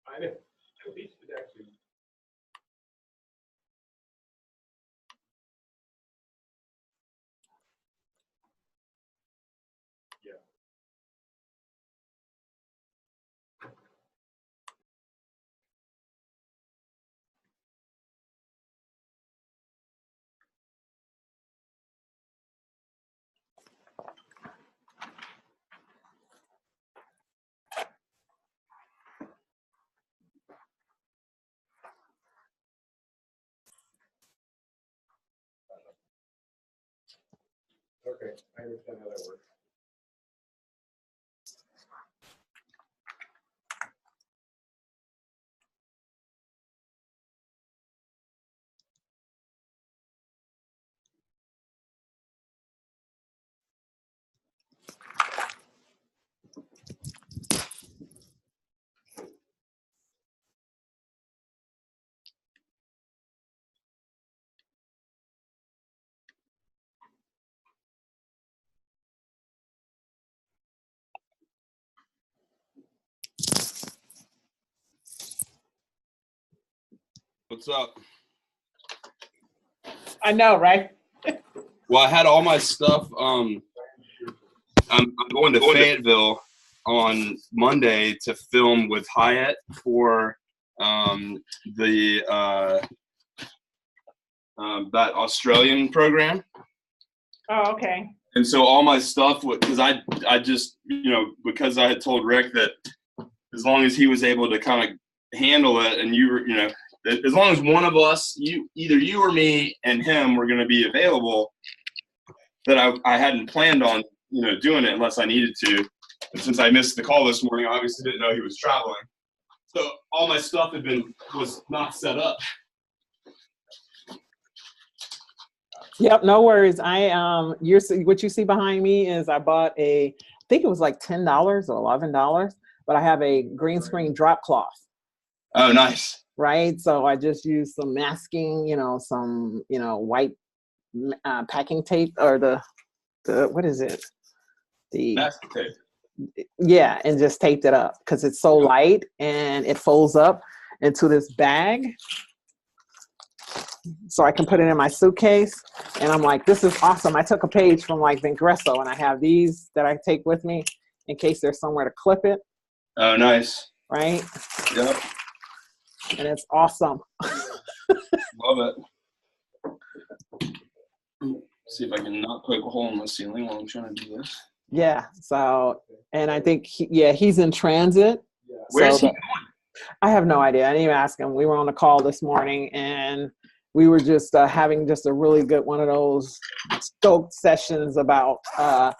I know. We should actually. Yeah. Okay, I understand how that works. What's up? I know, right? Well, I had all my stuff. I'm going to Fayetteville on Monday to film with Hyatt for the that Australian program. Oh, okay. And so all my stuff, because I just, because I had told Rick that as long as he was able to kind of handle it, and you were, as long as one of us, either you or me and him were going to be available, that I hadn't planned on, doing it unless I needed to. And since I missed the call this morning, I obviously didn't know he was traveling. So all my stuff was not set up. Yep, no worries. What you see behind me is I bought I think it was like $10 or $11, but I have a green screen drop cloth. Oh, nice. Right, so I just used some masking, some white packing tape, or the what is it? The masking tape. Yeah, and just taped it up because it's so light and it folds up into this bag. So I can put it in my suitcase, and I'm like, this is awesome. I took a page from like Vingresso, and I have these that I take with me in case there's somewhere to clip it. Oh, nice. Right? Yep. And it's awesome. Love it. See if I can not poke a hole in the ceiling while I'm trying to do this. Yeah. So, and I think, he's in transit. Where's he going? I have no idea. I didn't even ask him. We were on a call this morning, and we were just having just a really good one of those stoked sessions about, because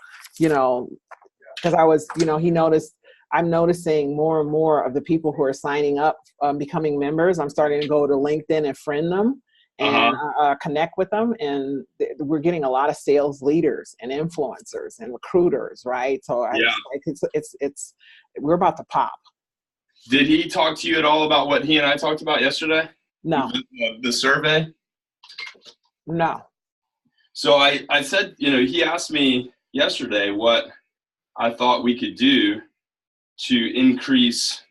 I was, he noticed, I'm noticing more and more of the people who are signing up, becoming members. I'm starting to go to LinkedIn and friend them and connect with them. And we're getting a lot of sales leaders and influencers and recruiters, right? So we're about to pop. Did he talk to you at all about what he and I talked about yesterday? No. The survey? No. So I said, he asked me yesterday what I thought we could do to increase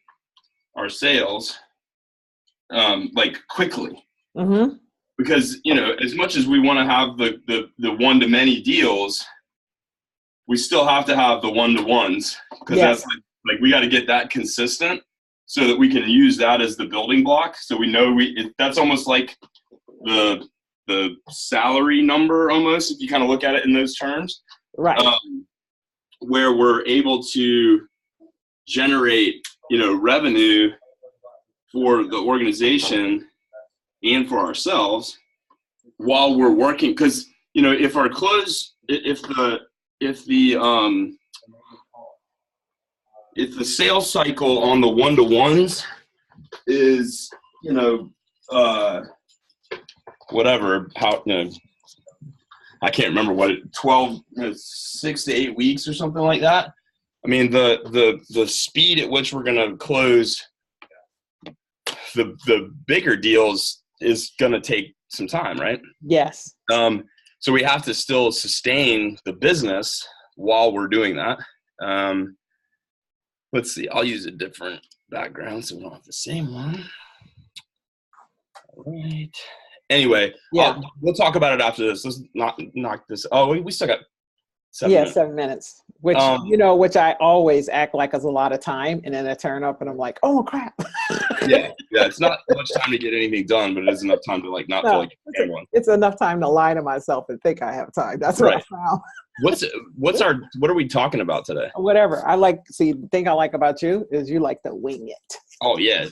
our sales, like quickly. Mm-hmm. Because, as much as we want to have the one-to-many deals, we still have to have the one-to-ones, because that's like we got to get that consistent so that we can use that as the building block. So we know that's almost like the salary number almost, if you kind of look at it in those terms. Right. Where we're able to generate, revenue for the organization and for ourselves while we're working. Because, if our close, if the sales cycle on the one-to-ones is, whatever, I can't remember what 6 to 8 weeks or something like that. I mean, the speed at which we're going to close the bigger deals is going to take some time, right? Yes. So we have to still sustain the business while we're doing that. Let's see, I'll use a different background so we don't have the same one. All right. Anyway, Yeah. we'll talk about it after this. Let's not knock this. Oh, we still got 7 minutes. 7 minutes, which, which I always act like is a lot of time. And then I turn up and I'm like, oh, crap. Yeah. It's not much time to get anything done, but it is enough time to like not feel like everyone. It's enough time to lie to myself and think I have time. That's what I found. What are we talking about today? Whatever. The thing I like about you is you like to wing it. Oh yeah.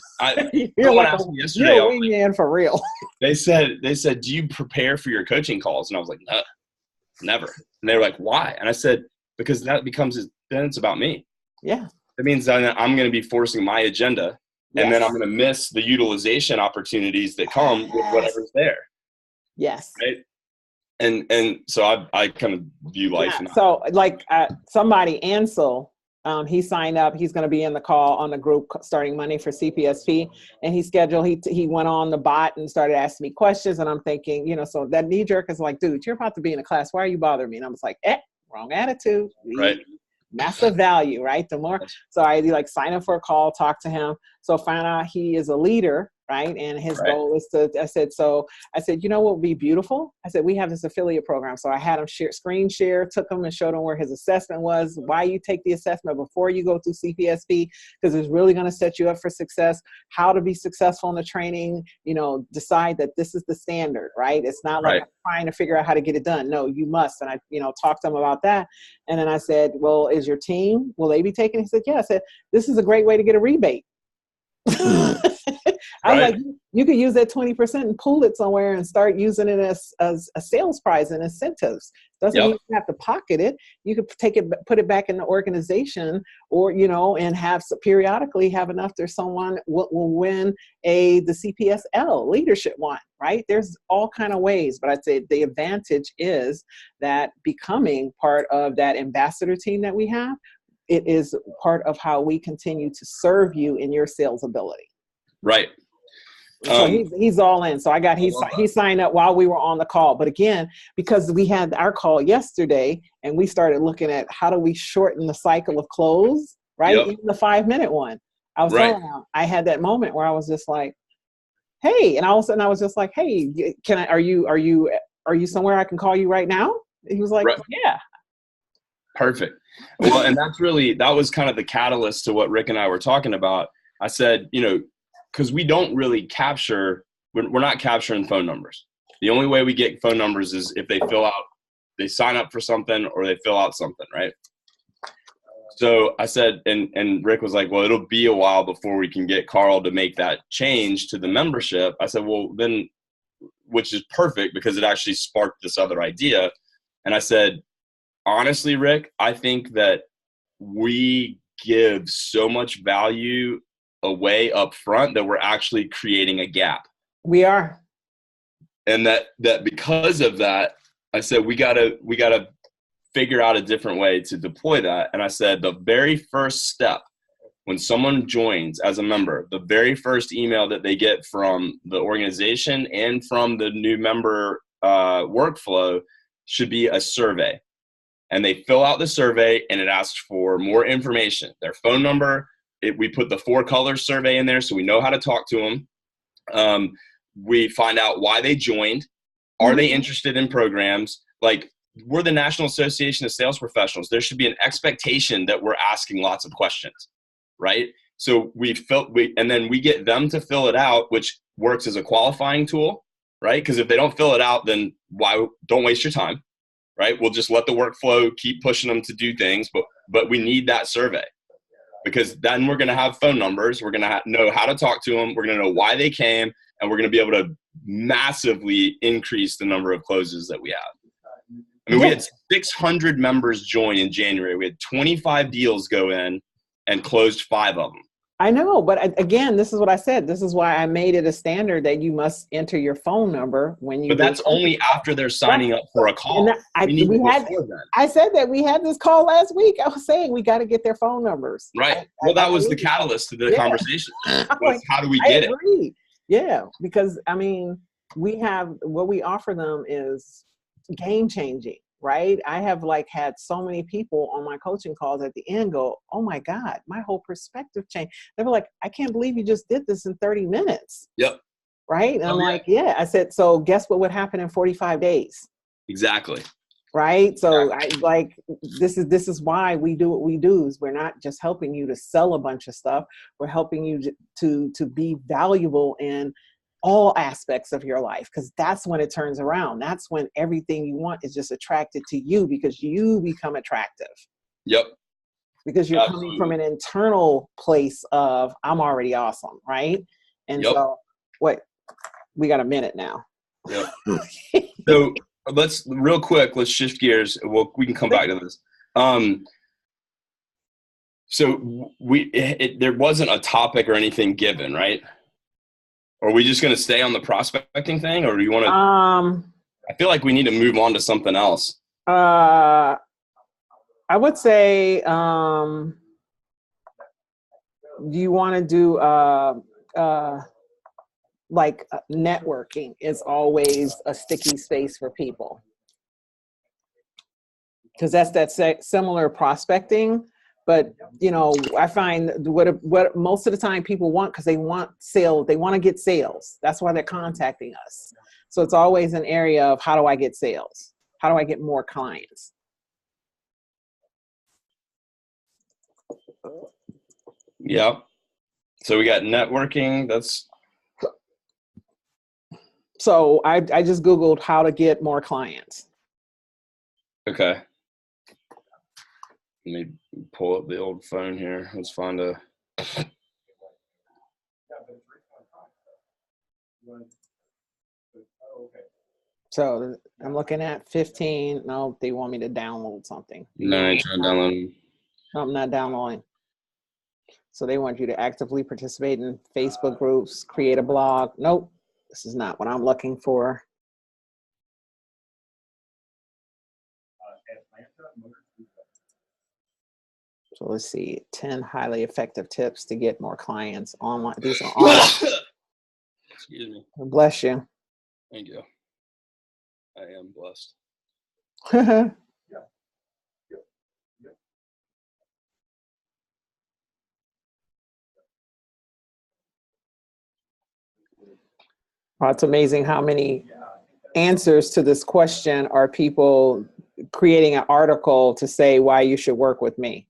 You're like asked me yesterday. You're a wingman for real. They said, do you prepare for your coaching calls? And I was like, no, never. And they were like, why? And I said, because that then it's about me. Yeah. That means that I'm going to be forcing my agenda. Yes. And then I'm going to miss the utilization opportunities that come with whatever's there. Yes. Right. And so I kind of view life. Yeah. So like somebody, Ansel, he signed up. He's going to be in the call on the group starting Monday for CPSP. And he went on the bot and started asking me questions. And I'm thinking, so that knee jerk is like, dude, you're about to be in a class. Why are you bothering me? And I was like, wrong attitude. Right. Massive value, right? The more, so I sign up for a call, talk to him. So find out he is a leader, right? And his goal is I said, you know what would be beautiful? I said, we have this affiliate program. So I had him screen share, took him and showed him where his assessment was, why you take the assessment before you go through CPSP, because it's really going to set you up for success, how to be successful in the training, decide that this is the standard, right? It's not like I'm trying to figure out how to get it done. No, you must. And I, talked to him about that. And then I said, well, is your team, will they be taking it? He said, yeah. I said, this is a great way to get a rebate. I'm like, you could use that 20% and pool it somewhere and start using it as a sales prize and incentives. Doesn't mean you have to pocket it. You could take it, put it back in the organization, or and periodically have enough that someone will win the CPSL leadership one. Right? There's all kind of ways, but I'd say the advantage is that becoming part of that ambassador team that we have, it is part of how we continue to serve you in your sales ability. Right. So he's all in. So he signed up while we were on the call. But again, because we had our call yesterday and we started looking at how do we shorten the cycle of close, right? Even the 5-minute one. I was telling him, I had that moment where I was just like, hey, and all of a sudden I was just like, hey, are you somewhere I can call you right now? He was like, yeah. Perfect. Well, and that was kind of the catalyst to what Rick and I were talking about. I said, because we don't really we're not capturing phone numbers. The only way we get phone numbers is if they sign up for something or they fill out something, right? So I said, and Rick was like, well, it'll be a while before we can get Carl to make that change to the membership. I said, well, then, which is perfect because it actually sparked this other idea. And I said, honestly, Rick, I think that we give so much value away up front that we're actually creating a gap. We are. And that because of that, I said, we gotta figure out a different way to deploy that. And I said, the very first step when someone joins as a member, the very first email that they get from the organization and from the new member workflow should be a survey. And they fill out the survey and it asks for more information, their phone number. We put the 4-color survey in there so we know how to talk to them. We find out why they joined. Are they interested in programs? Like, we're the National Association of Sales Professionals. There should be an expectation that we're asking lots of questions, right? So and then we get them to fill it out, which works as a qualifying tool, right? Because if they don't fill it out, then don't waste your time, right? We'll just let the workflow keep pushing them to do things, but we need that survey. Because then we're going to have phone numbers. We're going to know how to talk to them. We're going to know why they came. And we're going to be able to massively increase the number of closes that we have. I mean, we had 600 members join in January. We had 25 deals go in and closed 5 of them. I know, but again, this is what I said. This is why I made it a standard that you must enter your phone number when you. But that's only after they're signing up for a call. I said that we had this call last week. I was saying we got to get their phone numbers. Right. Well, that was the catalyst to the conversation. How do we get it? Yeah, because I mean, what we offer them is game changing. right? I have like had so many people on my coaching calls at the end go, oh my God, my whole perspective changed. They were like, I can't believe you just did this in 30 minutes. Yep. Right. And I'm yeah. like, yeah. I said, so guess what would happen in 45 days? Exactly. Right. So I like, this is why we do what we do, is we're not just helping you to sell a bunch of stuff. We're helping you to be valuable in all aspects of your life, because that's when it turns around. That's when everything you want is just attracted to you, because you become attractive. Yep. Because you're coming from an internal place of, I'm already awesome. Right. And so what, we got a minute now. Yep. So let's real quick, let's shift gears. We can come back to this. So there wasn't a topic or anything given, right? Or are we just going to stay on the prospecting thing, or do you want to? I feel like we need to move on to something else. I would say, do you want to do like networking is always a sticky space for people, because that's that similar prospecting. But, you know, I find what most of the time people want, because they want sales, they want to get sales. That's why they're contacting us. So it's always an area of, how do I get sales? How do I get more clients? Yeah. So we got networking. So I just Googled how to get more clients. Okay. Let me pull up the old phone here. Let's find a. So I'm looking at 15. No, they want me to download something. No, I'm trying to download. No, I'm not downloading. So they want you to actively participate in Facebook groups, create a blog. Nope, this is not what I'm looking for. So let's see, 10 highly effective tips to get more clients online. These are online. Excuse me. Bless you. Thank you. I am blessed. Well, it's amazing how many answers to this question are people creating an article to say why you should work with me.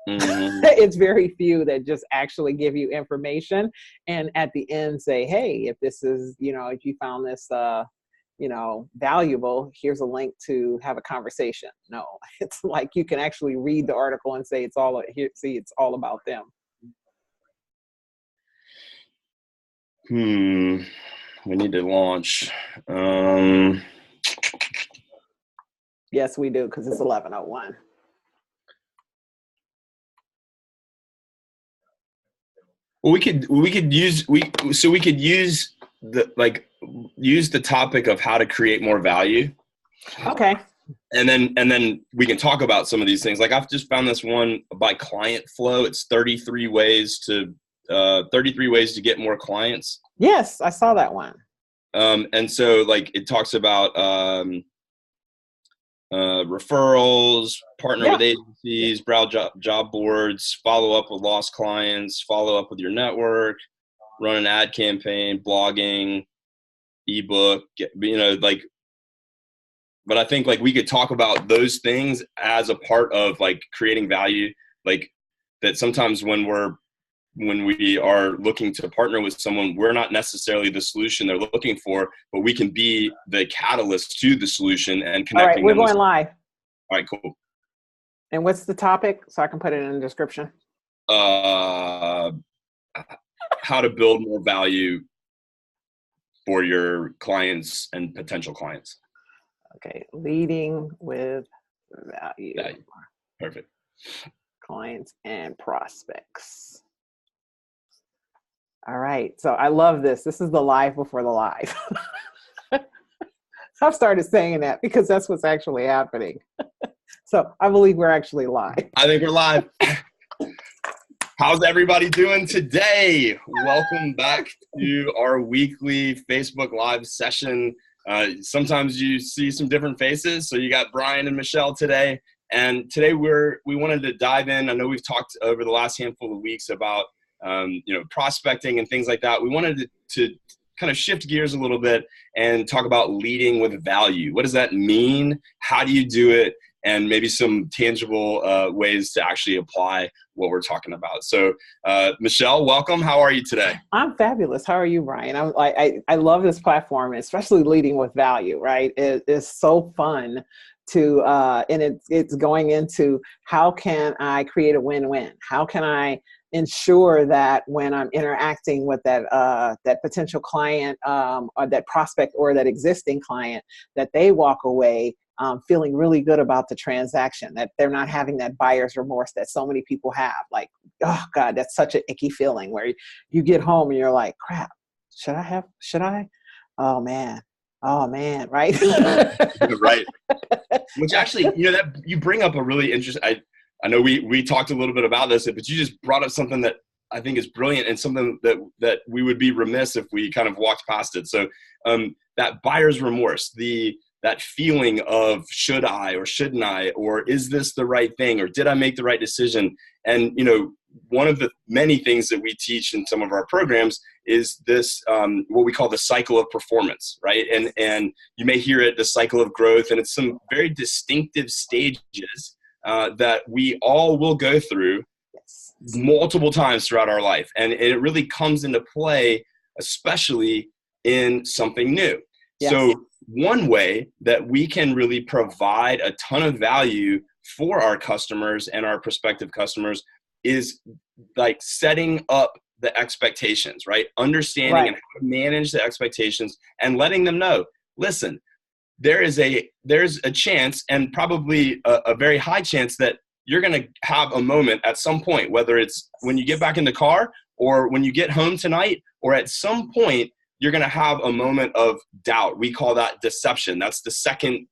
Mm-hmm. It's very few that just actually give you information and at the end say, hey, if this is, you know, if you found this, you know, valuable, here's a link to have a conversation. No, it's like you can actually read the article and say it's all here. See, it's all about them. We need to launch. Yes, we do, because it's 11:01. Well, we could use the topic of how to create more value. Okay. And then we can talk about some of these things. Like I've just found this one by Client Flow. It's 33 ways to get more clients. Yes, I saw that one. And so like it talks about referrals, partner with agencies, browse job boards, follow up with lost clients, follow up with your network, run an ad campaign, blogging, ebook, you know, like, but I think like we could talk about those things as a part of like creating value, like that sometimes when we are looking to partner with someone, we're not necessarily the solution they're looking for, but we can be the catalyst to the solution and connecting. All right, we're them going live. All right, cool. And what's the topic? So I can put it in the description. How to build more value for your clients and potential clients. Okay, leading with value. Perfect. Clients and prospects. All right, so I love this. This is the live before the live. I've started saying that because that's what's actually happening. So I believe we're actually live. I think we're live. How's everybody doing today? Welcome back to our weekly Facebook Live session. Sometimes you see some different faces. So you got Brian and Meshell today. And today we wanted to dive in. I know we've talked over the last handful of weeks about prospecting and things like that. We wanted to kind of shift gears a little bit and talk about leading with value. What does that mean? How do you do it? And maybe some tangible ways to actually apply what we're talking about. So Meshell, welcome. How are you today? I'm fabulous. How are you, Brian? I love this platform, especially leading with value, right? It's so fun to, and it's going into how can I create a win-win? How can I ensure that when I'm interacting with that potential client or that prospect or that existing client, that they walk away feeling really good about the transaction, that they're not having that buyer's remorse that so many people have. Like, oh God, that's such an icky feeling where you get home and you're like, crap, should I? Oh man, right? Right. Which actually, that you bring up a really interesting, I know we talked a little bit about this, but you just brought up something that I think is brilliant and something that we would be remiss if we kind of walked past it. So that buyer's remorse, that feeling of should I or shouldn't I, or is this the right thing, or did I make the right decision? And, one of the many things that we teach in some of our programs is this, what we call the cycle of performance, right? And you may hear it, the cycle of growth, and it's some very distinctive stages that we all will go through multiple times throughout our life. And it really comes into play, especially in something new. Yes. So one way that we can really provide a ton of value for our customers and our prospective customers is like setting up the expectations, right? Understanding and how to manage the expectations and letting them know, listen, there's a chance, and probably a very high chance, that you're going to have a moment at some point, whether it's when you get back in the car or when you get home tonight, or at some point you're going to have a moment of doubt. We call that deception. That's the second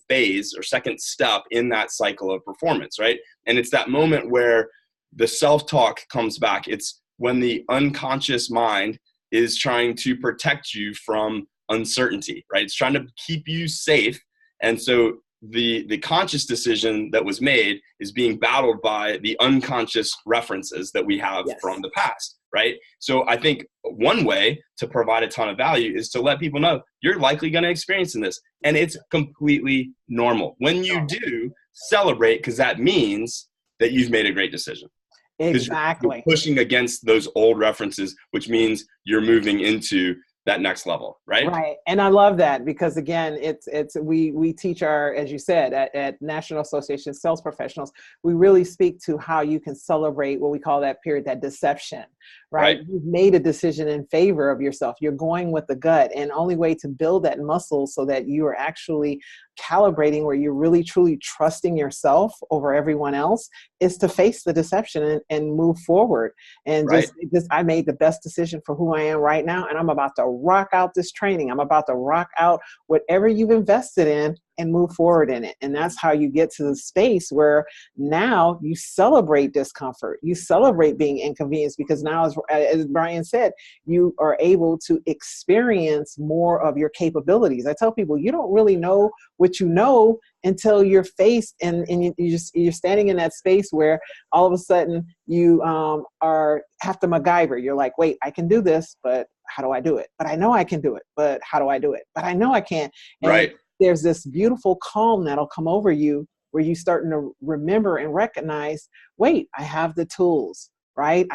phase or second step in that cycle of performance, right? And it's that moment where the self-talk comes back. It's when the unconscious mind is trying to protect you from uncertainty, right? It's trying to keep you safe. And so the conscious decision that was made is being battled by the unconscious references that we have from the past, right? So I think one way to provide a ton of value is to let people know you're likely going to experience this, and it's completely normal. When you do, celebrate, because that means that you've made a great decision. Exactly. You're pushing against those old references, which means you're moving into that next level, right? Right. And I love that because, again, we teach as you said, at National Association of Sales Professionals, we really speak to how you can celebrate what we call that period, that deception, right? You've made a decision in favor of yourself. You're going with the gut, and only way to build that muscle so that you are actually calibrating where you're really truly trusting yourself over everyone else is to face the deception and move forward. And I made the best decision for who I am right now, and I'm about to rock out this training. I'm about to rock out whatever you've invested in and move forward in it. And that's how you get to the space where now you celebrate discomfort. You celebrate being inconvenienced, because now, as Brian said, you are able to experience more of your capabilities. I tell people, you don't really know what you know until you're faced and you're standing in that space where all of a sudden you have to MacGyver. You're like, wait, I can do this, but how do I do it? But I know I can do it, but how do I do it? But I know I can't. And there's this beautiful calm that'll come over you where you starting to remember and recognize, wait, I have the tools, right?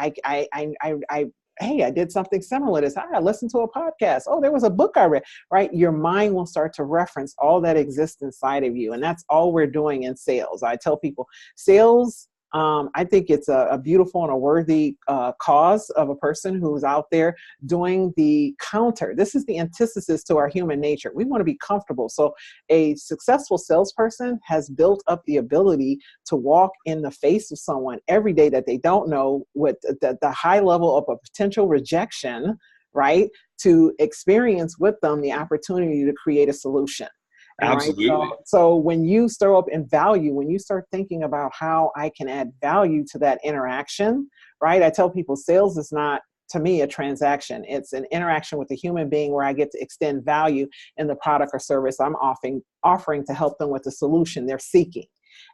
Hey, I did something similar to this. I listened to a podcast. Oh, there was a book I read, right? Your mind will start to reference all that exists inside of you. And that's all we're doing in sales. I tell people, sales, I think it's a beautiful and a worthy cause of a person who's out there doing the counter. This is the antithesis to our human nature. We want to be comfortable. So a successful salesperson has built up the ability to walk in the face of someone every day that they don't know, with the high level of a potential rejection, right? To experience with them the opportunity to create a solution. Absolutely. Right? So when you stir up in value, when you start thinking about how I can add value to that interaction, right? I tell people sales is not to me, a transaction. It's an interaction with a human being where I get to extend value in the product or service I'm offering to help them with the solution they're seeking.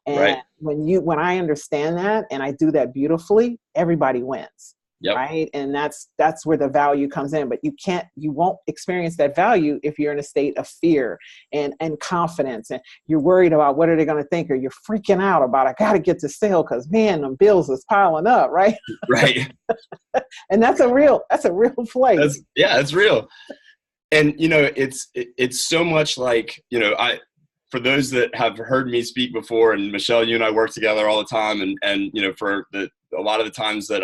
And Right. when I understand that and I do that beautifully, everybody wins. Yep. Right. And that's where the value comes in. But you won't experience that value if you're in a state of fear and confidence, and you're worried about what are they going to think, or you're freaking out about, I got to get to sale because, man, them bills is piling up. Right. Right. And that's a real place. It's real. And, it's so much like, for those that have heard me speak before, and Meshell, you and I work together all the time, and for a lot of the times that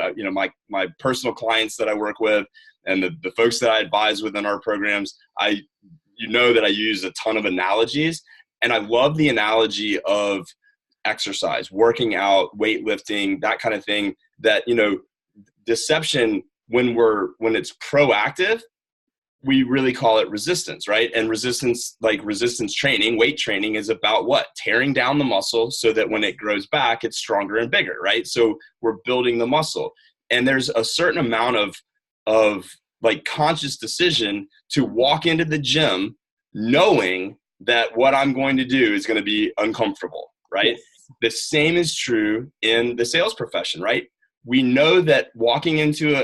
my personal clients that I work with, and the folks that I advise within our programs, that I use a ton of analogies, and I love the analogy of exercise, working out, weightlifting, that kind of thing. That deception, when it's proactive, we really call it resistance, right? And resistance training, weight training, is about what? Tearing down the muscle so that when it grows back, it's stronger and bigger, right? So we're building the muscle. And there's a certain amount of like conscious decision to walk into the gym knowing that what I'm going to do is going to be uncomfortable, right? Yes. The same is true in the sales profession, right? We know that walking into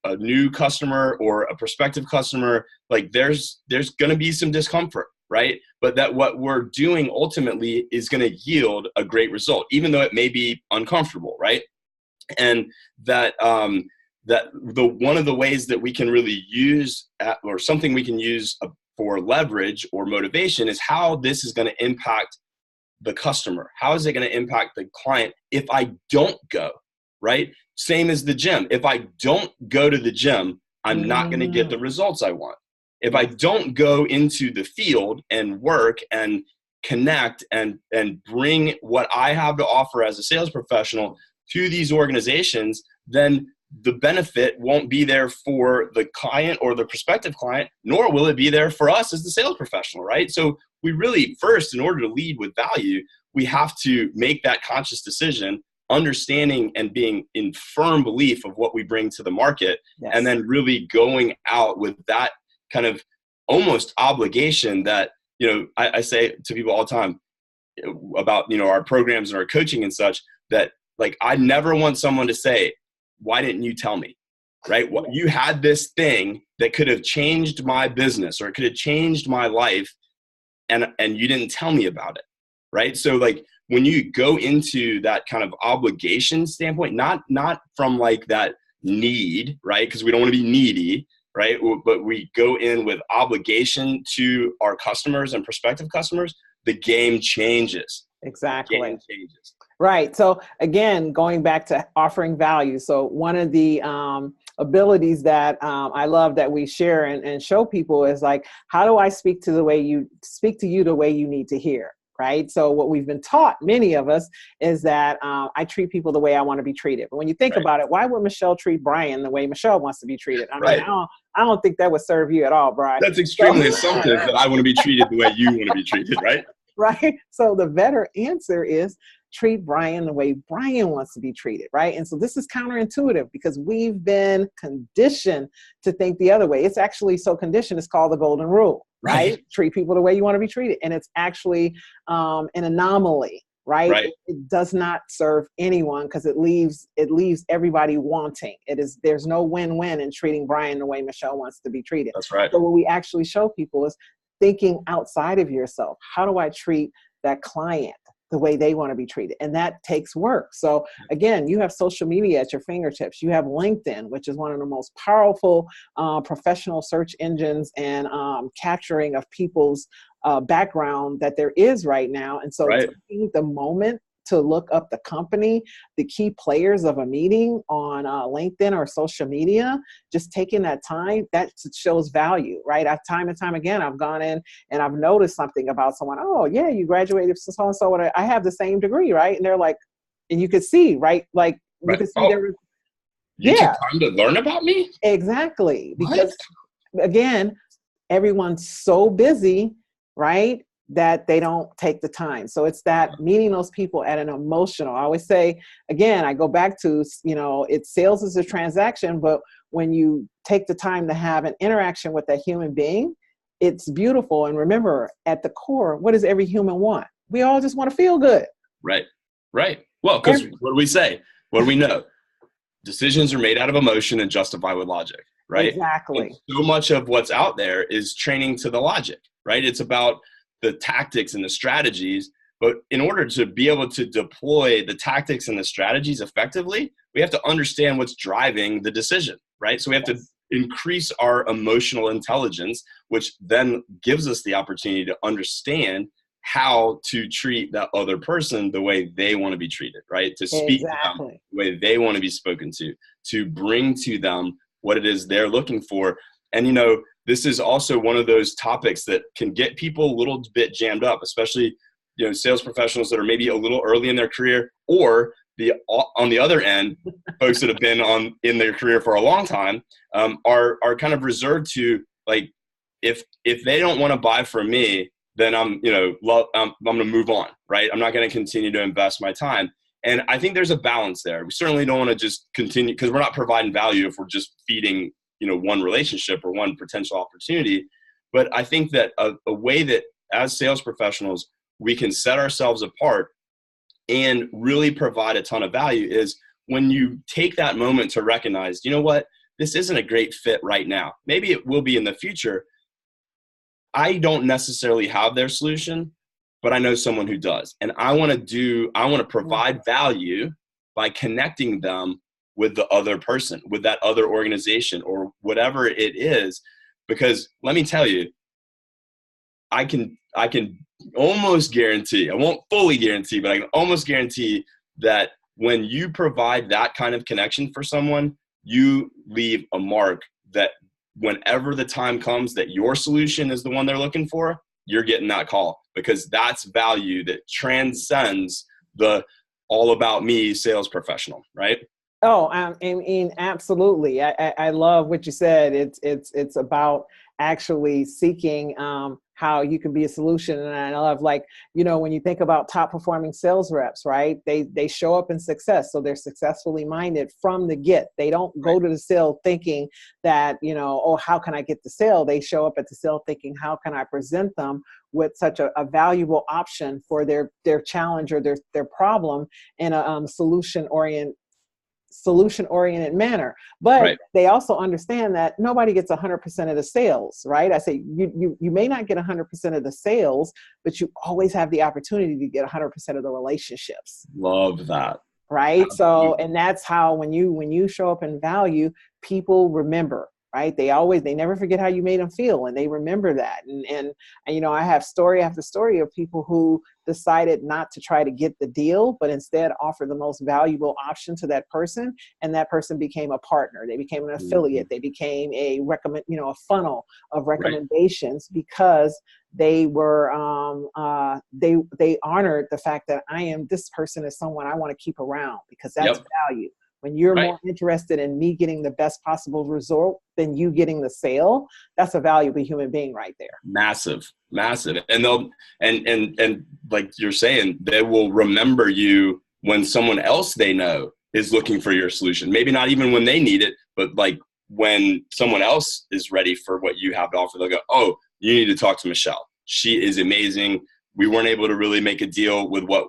a new customer or a prospective customer, like there's going to be some discomfort, right? But that what we're doing ultimately is going to yield a great result, even though it may be uncomfortable, right? And that one of the ways that we can really use or something we can use for leverage or motivation is how this is going to impact the customer. How is it going to impact the client if I don't go? Right? Same as the gym. If I don't go to the gym, I'm not going to get the results I want. If I don't go into the field and work and connect and bring what I have to offer as a sales professional to these organizations, then the benefit won't be there for the client or the prospective client, nor will it be there for us as the sales professional, right? So we really, first, in order to lead with value, we have to make that conscious decision, understanding and being in firm belief of what we bring to the market. Yes. And then really going out with that kind of almost obligation that, I say to people all the time about, our programs and our coaching and such, that like, I never want someone to say, why didn't you tell me? Right? Well, you had this thing that could have changed my business, or it could have changed my life, and you didn't tell me about it. Right? So like, when you go into that kind of obligation standpoint, not from like that need, right? Because we don't want to be needy, right? But we go in with obligation to our customers and prospective customers, the game changes. Exactly. The game changes. Right. So again, going back to offering value. So one of the abilities that I love that we share and show people is like, how do I speak to you the way you need to hear? Right. So what we've been taught, many of us, is that I treat people the way I want to be treated. But when you think about it, why would Meshell treat Brian the way Meshell wants to be treated? I mean, I don't think that would serve you at all, Brian. That's extremely assumptive that I want to be treated the way you want to be treated, right? Right. So the better answer is treat Brian the way Brian wants to be treated, right? And so this is counterintuitive because we've been conditioned to think the other way. It's actually so conditioned, it's called the golden rule, right? Treat people the way you want to be treated. And it's actually an anomaly, right? It does not serve anyone because it leaves everybody wanting. There's no win-win in treating Brian the way Meshell wants to be treated. That's right. So what we actually show people is thinking outside of yourself. How do I treat that client the way they want to be treated? And that takes work. So again, you have social media at your fingertips. You have LinkedIn, which is one of the most powerful professional search engines and capturing of people's background that there is right now. And so taking the moment to look up the company, the key players of a meeting on LinkedIn or social media, just taking that time, that shows value, right? Time and time again, I've gone in and I've noticed something about someone. Oh yeah, you graduated from so-and-so. I have the same degree, right? And they're like, and you could see, right? Like you could see there. You took time to learn about me? Exactly. Because again, everyone's so busy, right? that they don't take the time. So it's that meeting those people at an emotional, I always say, again, I go back to, it's sales is a transaction, but when you take the time to have an interaction with that human being, it's beautiful. And remember, at the core, what does every human want? We all just want to feel good. Right. Well, because what do we say? What do we know? Decisions are made out of emotion and justified with logic, right? Exactly. And so much of what's out there is training to the logic, right? It's about the tactics and the strategies. But in order to be able to deploy the tactics and the strategies effectively, we have to understand what's driving the decision, right? So we have to increase our emotional intelligence, which then gives us the opportunity to understand how to treat that other person the way they want to be treated, right? To speak to them the way they want to be spoken to bring to them what it is they're looking for. And, this is also one of those topics that can get people a little bit jammed up, especially, sales professionals that are maybe a little early in their career, or on the other end, folks that have been in their career for a long time, are kind of reserved to, like, if they don't want to buy from me, then I'm going to move on, right? I'm not going to continue to invest my time. And I think there's a balance there. We certainly don't want to just continue, because we're not providing value if we're just feeding, one relationship or one potential opportunity. But I think that a way that as sales professionals, we can set ourselves apart and really provide a ton of value is when you take that moment to recognize, you know what, this isn't a great fit right now. Maybe it will be in the future. I don't necessarily have their solution, but I know someone who does. And I want to provide value by connecting them with the other person, with that other organization or whatever it is. Because let me tell you, I can almost guarantee, I won't fully guarantee, but I can almost guarantee that when you provide that kind of connection for someone, you leave a mark that whenever the time comes that your solution is the one they're looking for, you're getting that call, because that's value that transcends the all about me sales professional, right? Oh, I mean, absolutely. I love what you said. It's about actually seeking how you can be a solution. And I love, when you think about top performing sales reps, right? They show up in success. So they're successfully minded from the get. They don't go to the sale thinking that, how can I get the sale? They show up at the sale thinking, how can I present them with such a valuable option for their challenge or their problem in a solution-oriented manner. But they also understand that nobody gets 100% of the sales, right? I say you may not get 100% of the sales, but you always have the opportunity to get 100% of the relationships. Love that. Right. Absolutely. So, and that's how when you show up in value, people remember. Right. They never forget how you made them feel, and they remember that. And I have story after story of people who decided not to try to get the deal, but instead offer the most valuable option to that person. And that person became a partner. They became an affiliate. They became a funnel of recommendations because they were, they honored the fact that this person is someone I want to keep around, because that's value. When you're more interested in me getting the best possible result than you getting the sale, that's a valuable human being right there. Massive. And they'll, and like you're saying, they will remember you when someone else they know is looking for your solution. Maybe not even when they need it, but like when someone else is ready for what you have to offer, they'll go, oh, you need to talk to Meshell. She is amazing. We weren't able to really make a deal with what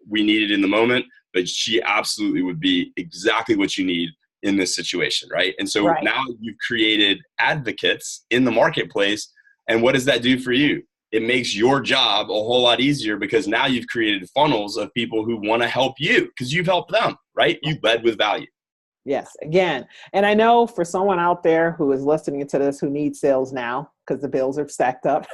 we needed in the moment, but she absolutely would be exactly what you need in this situation, right? And so now you've created advocates in the marketplace. And what does that do for you? It makes your job a whole lot easier, because now you've created funnels of people who want to help you because you've helped them, right? You led with value. Yes, again. And I know for someone out there who is listening to this who needs sales now because the bills are stacked up,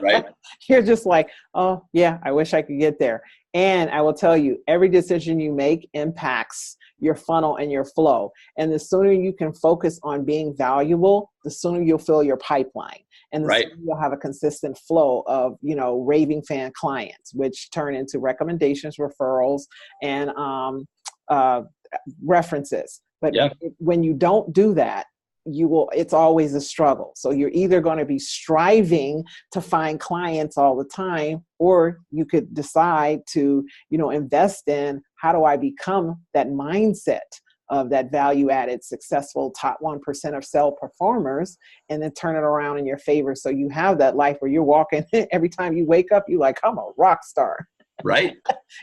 right? You're just like, oh, yeah, I wish I could get there. And I will tell you, every decision you make impacts your funnel and your flow. And the sooner you can focus on being valuable, the sooner you'll fill your pipeline. And the sooner you'll have a consistent flow of, raving fan clients, which turn into recommendations, referrals, and references. But when you don't do that, it's always a struggle. So you're either going to be striving to find clients all the time, or you could decide to, invest in, how do I become that mindset of that value added, successful top 1% of sell performers, and then turn it around in your favor. So you have that life where you're walking every time you wake up, you're like, I'm a rock star. Right.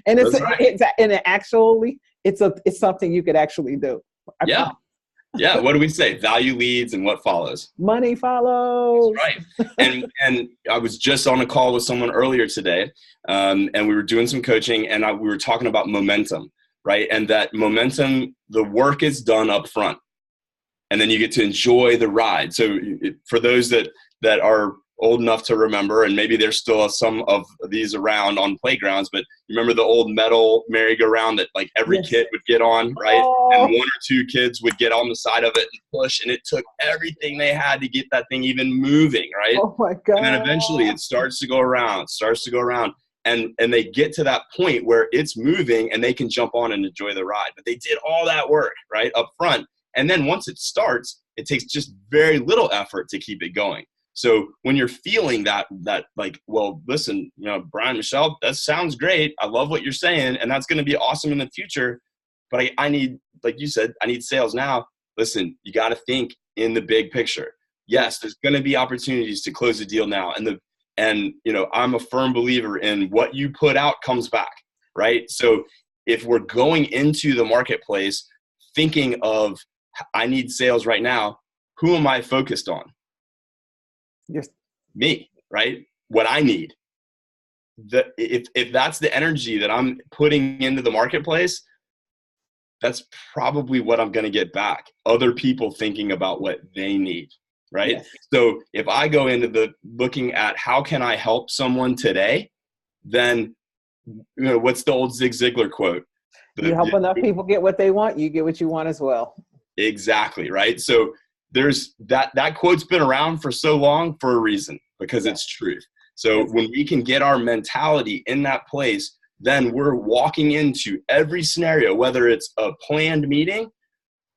And That's right. it's something you could actually do. Yeah. Yeah. What do we say? Value leads and what follows? Money follows. That's right. And I was just on a call with someone earlier today, and we were doing some coaching, and we were talking about momentum, right? And that momentum, the work is done up front, and then you get to enjoy the ride. So for those that are old enough to remember, and maybe there's still some of these around on playgrounds, but you remember the old metal merry-go-round that like every Yes. kid would get on, right? Oh. And one or two kids would get on the side of it and push, and it took everything they had to get that thing even moving, right? Oh my God. And then eventually it starts to go around, and they get to that point where it's moving and they can jump on and enjoy the ride. But they did all that work, right, up front. And then once it starts, it takes just very little effort to keep it going. So when you're feeling that like, well, listen, Brian, Meshell, that sounds great. I love what you're saying, and that's going to be awesome in the future. But I need, like you said, I need sales now. Listen, you got to think in the big picture. Yes, there's going to be opportunities to close a deal now. And I'm a firm believer in what you put out comes back, right? So if we're going into the marketplace thinking of, I need sales right now, who am I focused on? Yes. Me, right? What I need. If that's the energy that I'm putting into the marketplace, that's probably what I'm going to get back. Other people thinking about what they need, right? Yes. So if I go into looking at how can I help someone today, then what's the old Zig Ziglar quote? You help enough people get what they want, you get what you want as well. Exactly, right? So there's that quote's been around for so long for a reason, because it's truth. So when we can get our mentality in that place, then we're walking into every scenario, whether it's a planned meeting,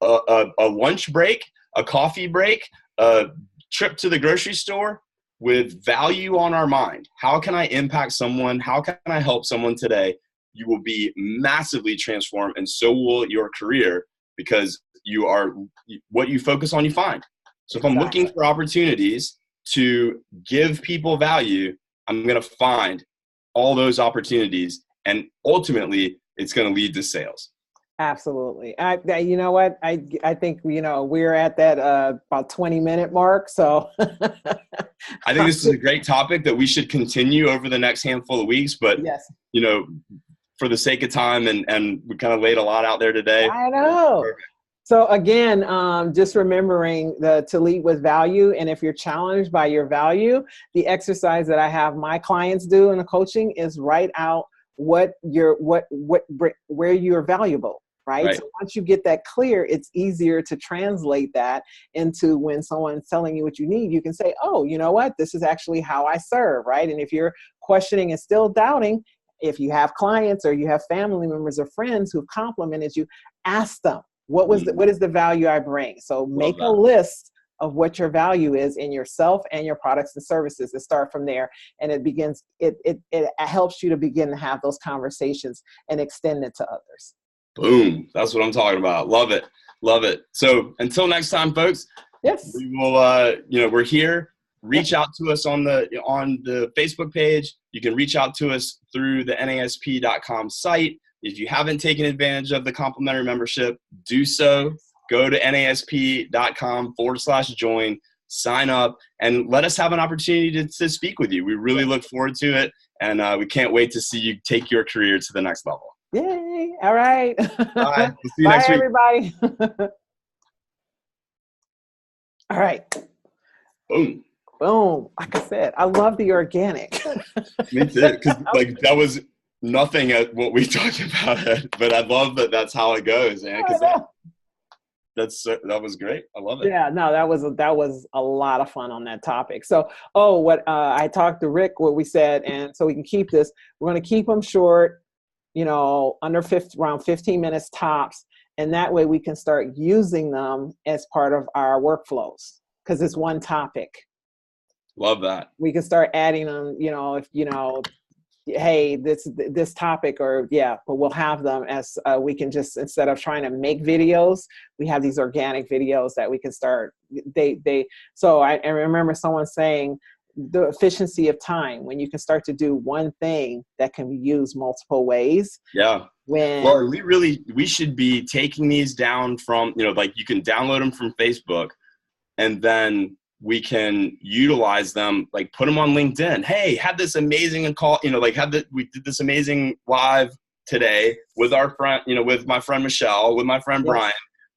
a lunch break, a coffee break, a trip to the grocery store, with value on our mind. How can I impact someone? How can I help someone today? You will be massively transformed, and so will your career, because you are what you focus on, you find. So if I'm looking for opportunities to give people value, I'm going to find all those opportunities, and ultimately it's going to lead to sales. Absolutely. You know what? I think, we're at that about 20-minute mark. So I think this is a great topic that we should continue over the next handful of weeks, but yes, for the sake of time, and we kind of laid a lot out there today. I know. Perfect. So again, just remembering to lead with value. And if you're challenged by your value, the exercise that I have my clients do in the coaching is write out where you're valuable, right? So once you get that clear, it's easier to translate that into when someone's telling you what you need, you can say, oh, you know what? This is actually how I serve, right? And if you're questioning and still doubting, if you have clients or you have family members or friends who've complimented you, ask them, what is the value I bring? So make a list of what your value is in yourself and your products and services, and start from there. And it helps you to begin to have those conversations and extend it to others. Boom. That's what I'm talking about. Love it. Love it. So until next time, folks. Yes. We will, we're here. Reach out to us on the Facebook page. You can reach out to us through the NASP.com site. If you haven't taken advantage of the complimentary membership, do so. Go to NASP.com/join, sign up, and let us have an opportunity to speak with you. We really look forward to it, and we can't wait to see you take your career to the next level. Yay. All right. Bye. We'll see you Bye, next week. everybody. All right. Boom. Boom. Like I said, I love the organic. Me too. Because that was nothing at what we talked about, but I love that that's how it goes, man. Because that was great. I love it. Yeah, no, that was a lot of fun on that topic. So, what I talked to Rick, what we said, and so we can keep this, we're going to keep them short, around 15 minutes tops. And that way we can start using them as part of our workflows because it's one topic. Love that. We can start adding them, you know, if, you know, hey, this topic, or but we'll have them as we can just, instead of trying to make videos, we have these organic videos that we can start. So I remember someone saying the efficiency of time, when you can start to do one thing that can be used multiple ways. Yeah. Well, we should be taking these down from, you know, like you can download them from Facebook, and then we can utilize them, like put them on LinkedIn. Hey, had this amazing call, you know, like we did this amazing live today with our friend, you know, with my friend Meshell, with my friend Brian,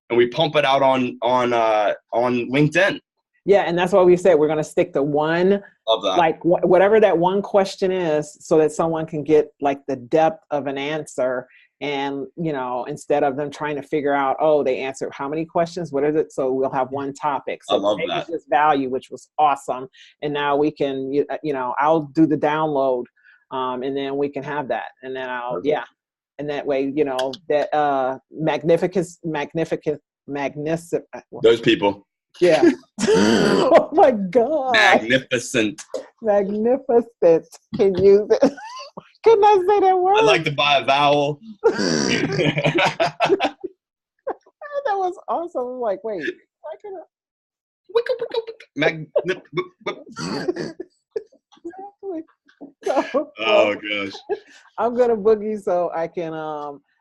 and we pump it out on LinkedIn. Yeah, and that's why we said we're going to stick to one, like whatever that one question is, so that someone can get like the depth of an answer. And, you know, instead of them trying to figure out, oh, they answered how many questions, what is it? So we'll have one topic. So I love that. This value, which was awesome. And now we can, you know, I'll do the download, and then we can have that. And then and that way, you know, that magnificent. Those people. Yeah. Oh my God. Magnificent. Can use it. Couldn't I say that word? I'd like to buy a vowel. That was awesome. I'm like, wait, oh gosh. I'm gonna boogie so I can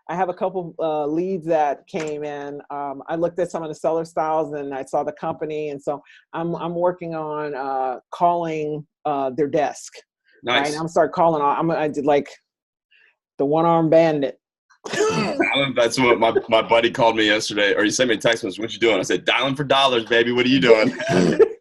I have a couple leads that came in. I looked at some of the seller styles and I saw the company, and so I'm working on calling their desk. Nice. Right? I'm gonna start calling. I did like the one-armed bandit. That's what my buddy called me yesterday, or he sent me a text message. What you doing? I said, dialing for dollars, baby. What are you doing?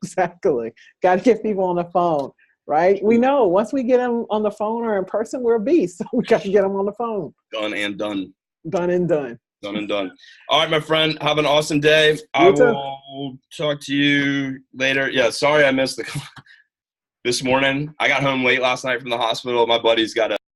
Exactly. Got to get people on the phone, right? We know once we get them on the phone or in person, we're a beast. So we got to get them on the phone. Done and done. Done and done. Done and done. All right, my friend. Have an awesome day. I will talk to you later. Yeah, sorry I missed this morning. I got home late last night from the hospital. My buddy's got a